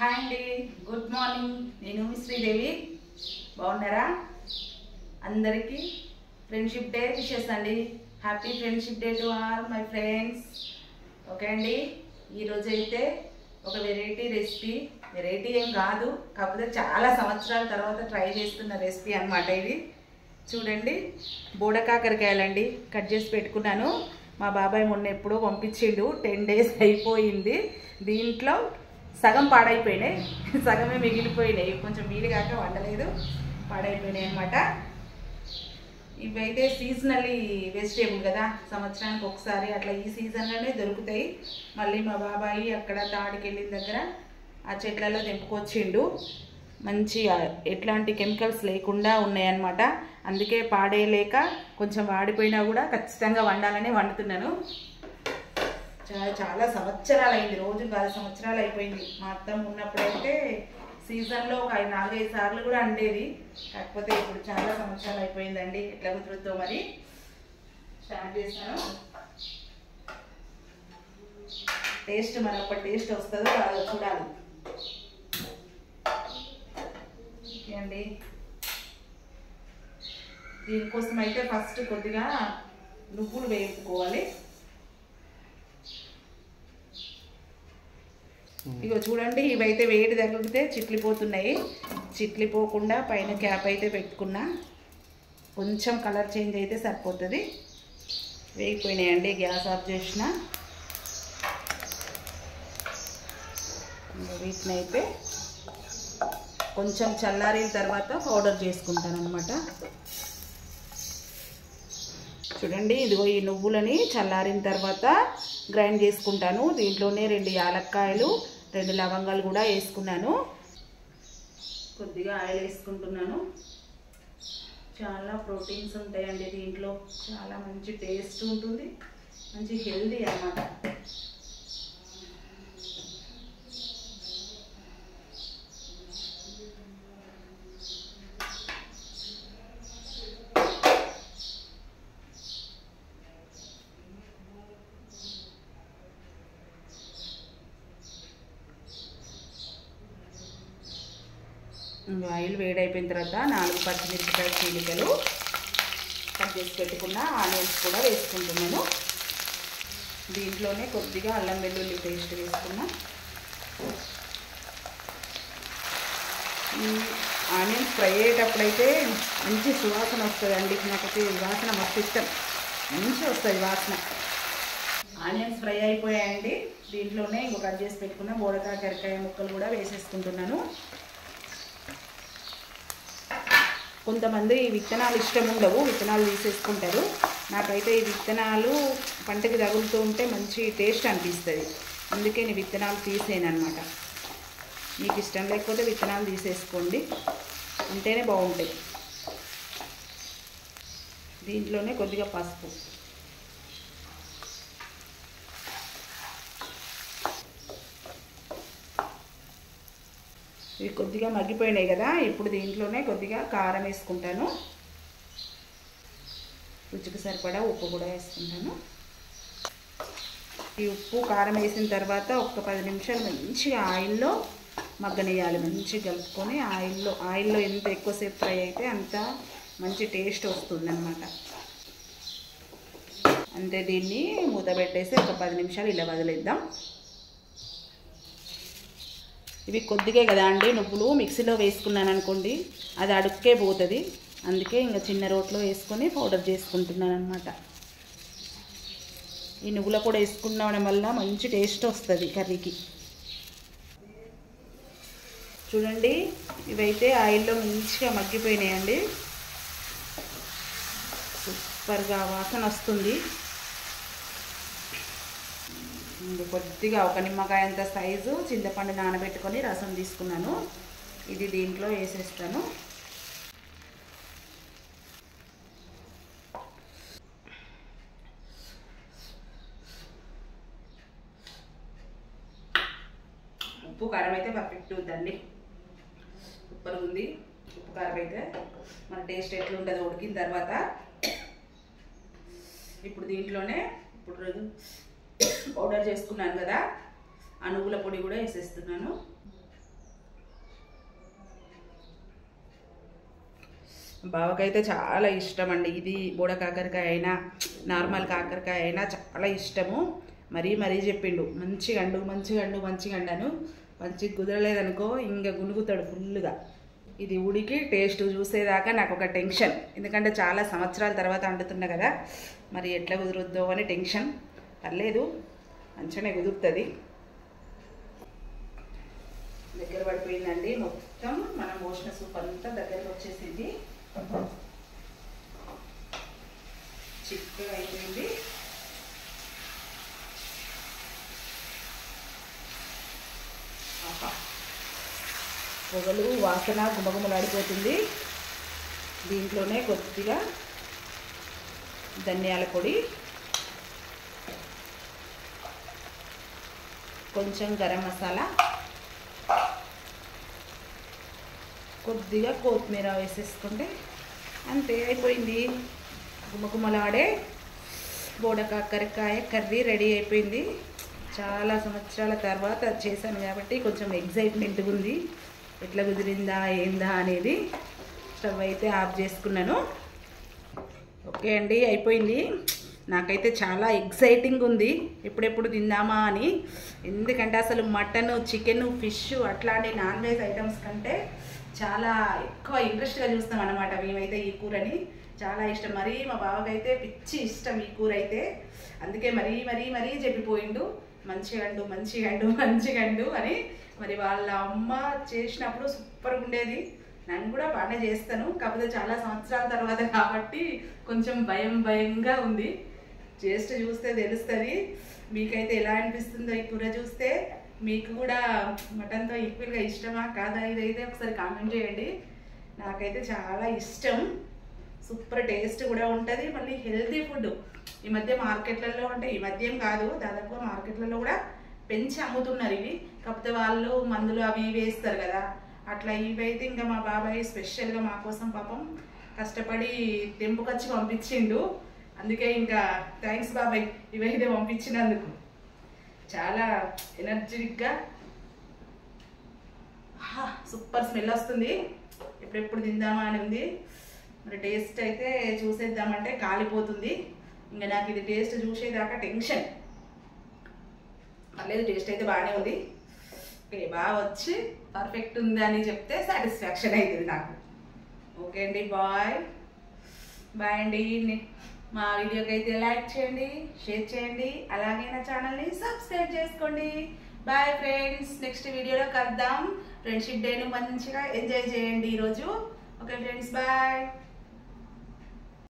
Hi అండి, good morning. నేను శ్రీదేవి. బాగున్నారా? అందరికీ ఫ్రెండ్షిప్ డే విషెస్ అండి. Happy friendship day to all my friends. Okay అండి, ఈరోజు అయితే ఒక వెరైటీ ఏం కాదు, కాకపోతే చాలా సంవత్సరాల తర్వాత ట్రై చేస్తున్న రెసిపీ అన్నమాట. ఇది చూడండి, బోడకాకరకాయలండి. కట్ చేసి పెట్టుకున్నాను. మా బాబాయ్ మొన్న ఎప్పుడో పంపించిండు, 10 days అయిపోయింది. దీంట్లో సగం పాడైపోయినాయి, సగమే మిగిలిపోయినాయి. కొంచెం వీలుగాక వండలేదు, పాడైపోయినాయి అన్నమాట. ఇవైతే సీజనల్లీ వెజిటేబుల్ కదా, సంవత్సరానికి ఒకసారి అట్లా ఈ సీజన్లోనే దొరుకుతాయి. మళ్ళీ మా బాబాయి అక్కడ తాడికెళ్ళిన దగ్గర ఆ చెట్లలో తెంపుకొచ్చిండు. మంచి ఎట్లాంటి కెమికల్స్ లేకుండా ఉన్నాయన్నమాట. అందుకే పాడేయలేక కొంచెం వాడిపోయినా కూడా ఖచ్చితంగా వండాలని వండుతున్నాను. చాలా సంవత్సరాలు అయింది, రోజు 10 సంవత్సరాలు అయిపోయింది. మా అత్తం ఉన్నప్పుడైతే సీజన్లో ఒక 4-5 సార్లు కూడా అండేది. కాకపోతే ఇప్పుడు చాలా సంవత్సరాలు అయిపోయిందండి. ఎట్లా కుదురుతో మరి స్టార్ట్ చేస్తాను. టేస్ట్ మరి ఒక టేస్ట్ వస్తుందో రాదో చూడాలి. ఓకే అండి, దీనికోసం అయితే ఫస్ట్ కొద్దిగా నువ్వులు వేపుకోవాలి. ఇగో చూడండి, ఇవైతే వేడి తగిలితే చిట్లిపోతున్నాయి. చిట్లిపోకుండా పైన క్యాప్ అయితే పెట్టుకున్నా. కొంచెం కలర్ చేంజ్ అయితే సరిపోతుంది. వేగిపోయినాయండి, గ్యాస్ ఆఫ్ చేసిన. వీటిని అయితే కొంచెం చల్లారిన తర్వాత పౌడర్ చేసుకుంటాను అన్నమాట. చూడండి, ఇదిగో ఈ నువ్వులని చల్లారిన తర్వాత గ్రైండ్ చేసుకుంటాను. దీంట్లోనే 2 యాలక్కాయలు 2 లవంగాలు కూడా వేసుకున్నాను. కొద్దిగా ఆయిల్ వేసుకుంటున్నాను. చాలా ప్రోటీన్స్ ఉంటాయండి దీంట్లో, చాలా మంచి టేస్ట్ ఉంటుంది, మంచి హెల్దీ అన్నమాట. ఆయిల్ వేడైపోయిన తర్వాత 4 పచ్చిమిరపకాయ చీలికలు కట్ చేసి పెట్టుకున్న ఆనియన్స్ కూడా వేసుకుంటున్నాను. దీంట్లోనే కొద్దిగా అల్లం వెల్లుల్లి పేస్ట్ వేసుకున్నా. ఈ ఆనియన్స్ ఫ్రై అయ్యేటప్పుడైతే మంచి సువాసన వస్తుందండి. నాకైతే వాసన మస్తు ఇష్టం, మంచి వస్తుంది వాసన. ఆనియన్స్ ఫ్రై అయిపోయాయండి. దీంట్లోనే ఇంకో కట్ చేసి పెట్టుకున్న బోడకాకరకాయ ముక్కలు కూడా వేసేసుకుంటున్నాను. కొంతమంది ఈ విత్తనాలు ఇష్టం ఉండవు, విత్తనాలు తీసేసుకుంటారు. నాకైతే ఈ విత్తనాలు పంటకి తగులుతూ ఉంటే మంచి టేస్ట్ అనిపిస్తుంది. అందుకే నేను విత్తనాలు తీసేయను అనమాట. మీకు ఇష్టం లేకపోతే విత్తనాలు తీసేసుకోండి, ఉంటేనే బాగుంటాయి. దీంట్లోనే కొద్దిగా పసుపు, ఇవి కొద్దిగా మగ్గిపోయినాయి కదా. ఇప్పుడు దీంట్లోనే కొద్దిగా కారం వేసుకుంటాను. రుచికి సరిపడా ఉప్పు కూడా వేసుకుంటాను. ఈ ఉప్పు కారం వేసిన తర్వాత ఒక 10 నిమిషాలు మంచిగా ఆయిల్లో మగ్గనియాలి. మంచిగా కలుపుకొని ఆయిల్లో ఎంత ఎక్కువసేపు ఫ్రై అయితే అంత మంచి టేస్ట్ వస్తుందన్నమాట. అంతే, దీన్ని మూత పెట్టేసి ఒక 10 నిమిషాలు ఇలా వదిలేద్దాం. ఇవి కొద్దిగా కదా అండి, నువ్వులు మిక్సీలో వేసుకున్నాను అనుకోండి, అది అడుక్కే పోతుంది. అందుకే ఇంకా చిన్న రోట్లో వేసుకొని పౌడర్ చేసుకుంటున్నాను అనమాట. ఈ నువ్వుల పొడి వేసుకునడం వల్ల మంచి టేస్ట్ వస్తుంది కర్రీకి. చూడండి, ఇవైతే ఆయిల్లో మంచిగా మగ్గిపోయినాయండి. సూపర్గా వాసన వస్తుంది. కొద్దిగా ఒక నిమ్మకాయ అంత సైజు చింతపండు నానబెట్టుకొని రసం తీసుకున్నాను. ఇది దీంట్లో వేసేస్తాను. ఉప్పు కారం అయితే పర్ఫెక్ట్ ఉందండి, సూపర్ ఉంది. ఉప్పు కారం అయితే మన టేస్ట్ ఎట్లుంటుందో ఉడికిన తర్వాత. ఇప్పుడు దీంట్లోనే పౌడర్ చేసుకున్నాను కదా, ఆ నువ్వుల పొడి కూడా వేసేస్తున్నాను. బావకైతే చాలా ఇష్టం అండి. ఇది బోడ కాకరకాయ అయినా నార్మల్ కాకరకాయ అయినా చాలా ఇష్టము. మరీ చెప్పిండు మంచిగా అండు అన్నాను. మంచిగా కుదరలేదనుకో ఇంకా గునుగుతాడు ఫుల్గా. ఇది ఉడికి టేస్ట్ చూసేదాకా నాకు ఒక టెన్షన్, ఎందుకంటే చాలా సంవత్సరాల తర్వాత వండుతున్నా కదా, మరి ఎట్లా కుదురుద్దో అని టెన్షన్. పర్లేదు, మంచిగానే కుదురుతుంది. దగ్గర పడిపోయిందండి మొత్తం, మనం పోసిన సూప్ అంతా దగ్గరకు వచ్చేసింది, చిక్కగా అయిపోయింది. పొగలు వాసన గుమగుమలాడిపోతుంది. దీంట్లోనే కొద్దిగా ధనియాల పొడి, కొంచెం గరం మసాలా, కొద్దిగా కొత్తిమీర వేసేసుకుంటే అంతే, అయిపోయింది. గుమగుమలాడే బోడ కాకరకాయ కర్రీ రెడీ అయిపోయింది. చాలా సంవత్సరాల తర్వాత చేశాను కాబట్టి కొంచెం ఎగ్జైట్మెంట్గా ఉంది, ఎట్లా కుదిరిందా ఏందా అనేది. స్టవ్ అయితే ఆఫ్ చేసుకున్నాను. ఓకే అండి, అయిపోయింది. నాకైతే చాలా ఎగ్జైటింగ్ ఉంది ఎప్పుడెప్పుడు తిందామా అని. ఎందుకంటే అసలు మటన్, చికెన్, ఫిష్ అట్లాంటి నాన్ వెజ్ ఐటమ్స్ కంటే చాలా ఎక్కువ ఇంట్రెస్ట్గా చూస్తాం అన్నమాట మేమైతే. ఈ కూరని చాలా ఇష్టం, మరీ మా బావకైతే పిచ్చి ఇష్టం ఈ కూర అయితే. అందుకే మరీ చెప్పిపోయిండు మంచిగా అండు అని. మరి వాళ్ళ అమ్మ చేసినప్పుడు సూపర్గా ఉండేది. నేను కూడా బాగానే చేస్తాను, కాకపోతే చాలా సంవత్సరాల తర్వాత కాబట్టి కొంచెం భయంగా ఉంది. టేస్ట్ చూస్తే తెలుస్తుంది మీకైతే ఎలా అనిపిస్తుందో ఈ కూర చూస్తే. మీకు కూడా మటన్తో ఈక్వల్గా ఇష్టమా కాదా ఇదైతే ఒకసారి కామెంట్ చేయండి. నాకైతే చాలా ఇష్టం, సూపర్ టేస్ట్ కూడా ఉంటుంది, మళ్ళీ హెల్తీ ఫుడ్. ఈ మధ్య మార్కెట్లలో, అంటే ఈ మధ్య ఏం కాదు, దాదాపుగా మార్కెట్లలో కూడా పెంచి అమ్ముతున్నారు ఇవి. కాకపోతే వాళ్ళు మందులు అవి వేస్తారు కదా, అట్లా ఇవైతే ఇంకా మా బాబాయ్ స్పెషల్గా మా కోసం పాపం కష్టపడి తెంపుకొచ్చి పంపించిండు. అందుకే ఇంకా థ్యాంక్స్ బాబాయ్ ఇవైతే పంపించినందుకు. చాలా ఎనర్జెటిక్గా సూపర్ స్మెల్ వస్తుంది, ఎప్పుడెప్పుడు తిందామా అని ఉంది. మరి టేస్ట్ అయితే చూసేద్దామంటే కాలిపోతుంది. ఇంకా నాకు ఇది టేస్ట్ చూసేదాకా టెన్షన్. పర్లేదు, టేస్ట్ అయితే బాగానే ఉంది. ఓకే, బాగా వచ్చి పర్ఫెక్ట్ ఉందని చెప్తే సాటిస్ఫాక్షన్ అవుతుంది నాకు. ఓకే అండి, బాయ్ అండి. మా వీడియోకి అయితే లైక్ చేయండి, షేర్ చేయండి, అలాగే నా ఛానల్ని సబ్స్క్రైబ్ చేసుకోండి. బాయ్ ఫ్రెండ్స్, నెక్స్ట్ వీడియోలో కలుద్దాం. ఫ్రెండ్షిప్ డేను మంచిగా ఎంజాయ్ చేయండి ఈరోజు. Okay friends, bye.